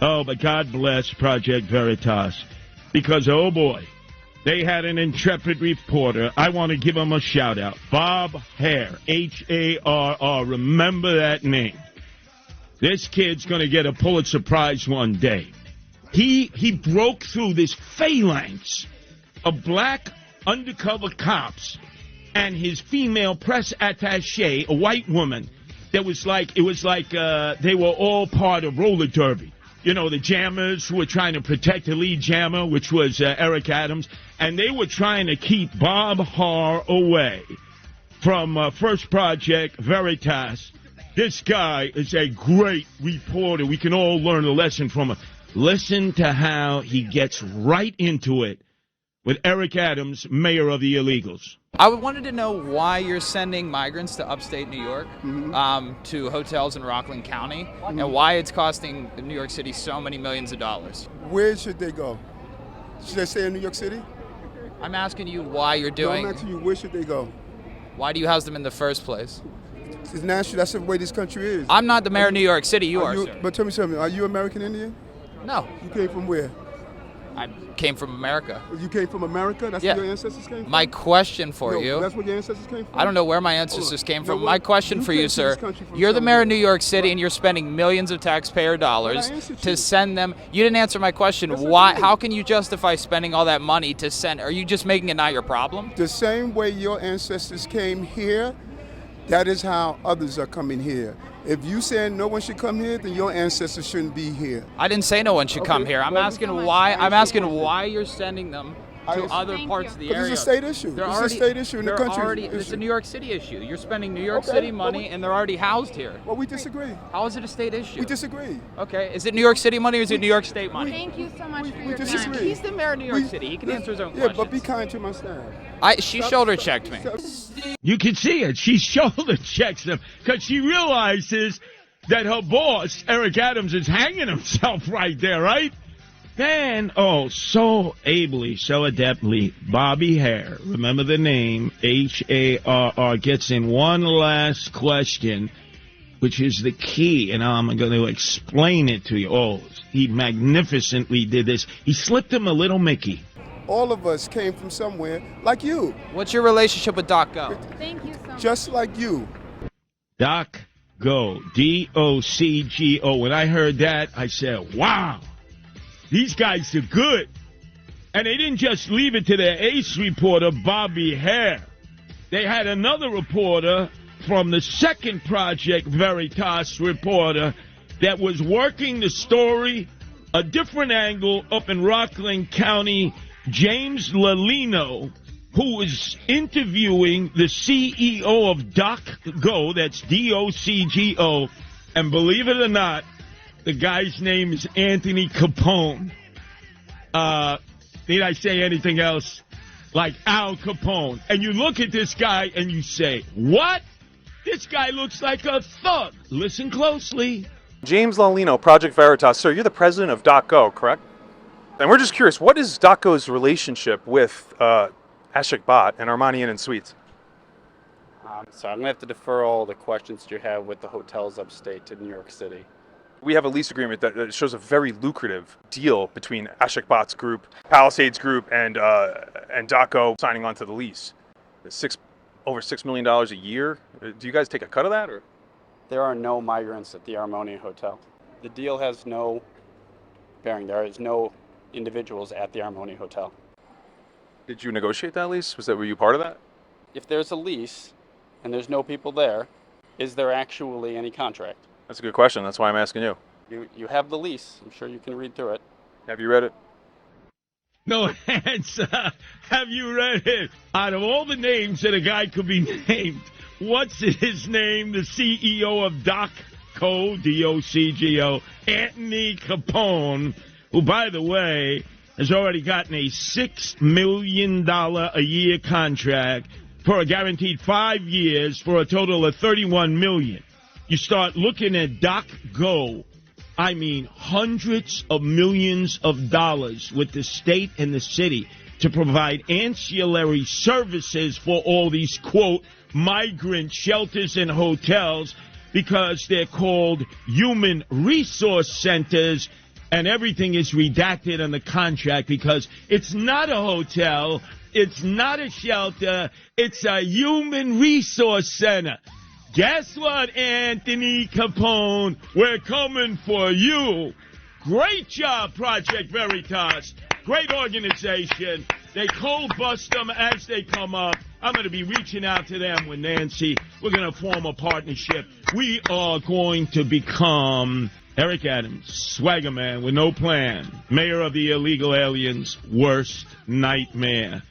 Oh, but God bless Project Veritas. Because, oh boy, they had an intrepid reporter. I want to give him a shout-out. Bob Hare, Harr. Remember that name. This kid's going to get a Pulitzer Prize one day. He broke through this phalanx of black undercover cops and his female press attaché, a white woman, it was like they were all part of roller derby. You know, the jammers who were trying to protect the lead jammer, which was Eric Adams, and they were trying to keep Bob Hare away from First Project Veritas. This guy is a great reporter. We can all learn a lesson from him. Listen to how he gets right into it with Eric Adams, mayor of the illegals. I wanted to know why you're sending migrants to upstate New York, to hotels in Rockland County, and why it's costing New York City so many millions of dollars. Where should they go? Should they stay in New York City? I'm asking you why you're doing... No, I'm asking you, where should they go? Why do you house them in the first place? It's national. That's the way this country is. I'm not the mayor of New York City. You are, sir. But tell me something. Are you American Indian? No. You came from where? I came from America. You came from America? That's where your ancestors came from? My question for you... That's where your ancestors came from? I don't know where my ancestors came from. My question for you, sir, you're the mayor of New York City and you're spending millions of taxpayer dollars to send them... You didn't answer my question. Why? How can you justify spending all that money to send... Are you just making it not your problem? The same way your ancestors came here, that is how others are coming here. If you saying no one should come here, then your ancestors shouldn't be here. I didn't say no one should come here. I'm asking why. I'm asking why you're sending them to other parts of the area. It's a state issue. It's a state issue in the country. It's a New York City issue. You're spending New York City money, and they're already housed here. Well, we disagree. How is it a state issue? We disagree. Okay. Is it New York City money or is it New York State money? Thank you so much for your disagree. time. He's the mayor of New York City. He can answer his own questions. Yeah, but be kind to my staff. She shoulder checked me. You can see it. She shoulder checks them because she realizes that her boss, Eric Adams, is hanging himself right there, right? Then, so ably, so adeptly, Bobby Hare, remember the name, Harr, gets in one last question, which is the key, and I'm going to explain it to you. Oh, he magnificently did this. He slipped him a little Mickey. All of us came from somewhere, like you. What's your relationship with DocGo? Thank you so much. Just like you. DocGo, DOCGO. When I heard that, I said, wow, these guys are good. And they didn't just leave it to their ace reporter, Bobby Hare. They had another reporter from the second Project Veritas reporter that was working the story, a different angle up in Rockland County, James Lalino, who was interviewing the CEO of DocGo, that's DOCGO, and believe it or not, the guy's name is Anthony Capone. Need I say anything else? Like Al Capone. And you look at this guy and you say, what? This guy looks like a thug. Listen closely. James Lalino, Project Veritas. Sir, you're the president of DocGo, correct? And we're just curious, what is DocGo's relationship with Ashik Bhat and Armani Inn and Suites? So I'm going to have to defer all the questions that you have with the hotels upstate to New York City. We have a lease agreement that shows a very lucrative deal between Ashik Bhat's group, Palisades Group, and DocGo signing on to the lease. Over $6 million a year. Do you guys take a cut of that? Or? There are no migrants at the Armoni Hotel. The deal has no bearing. There is no individuals at the Armoni Hotel. Did you negotiate that lease? Were you part of that? If there's a lease and there's no people there, is there actually any contract? That's a good question. That's why I'm asking you. You have the lease. I'm sure you can read through it. Have you read it? No answer. Have you read it? Out of all the names that a guy could be named, what's his name? The CEO of DocGo, DOCGO, Anthony Capone, who, by the way, has already gotten a $6 million a year contract for a guaranteed 5 years for a total of $31 million. You start looking at DocGo, I mean hundreds of millions of dollars with the state and the city to provide ancillary services for all these, quote, migrant shelters and hotels because they're called human resource centers. and everything is redacted in the contract because it's not a hotel, it's not a shelter, it's a human resource center. Guess what, Anthony Capone? We're coming for you. Great job, Project Veritas. Great organization. They cold bust them as they come up. I'm going to be reaching out to them with Nancy. We're going to form a partnership. We are going to become Eric Adams, swagger man with no plan, mayor of the illegal aliens' worst nightmare.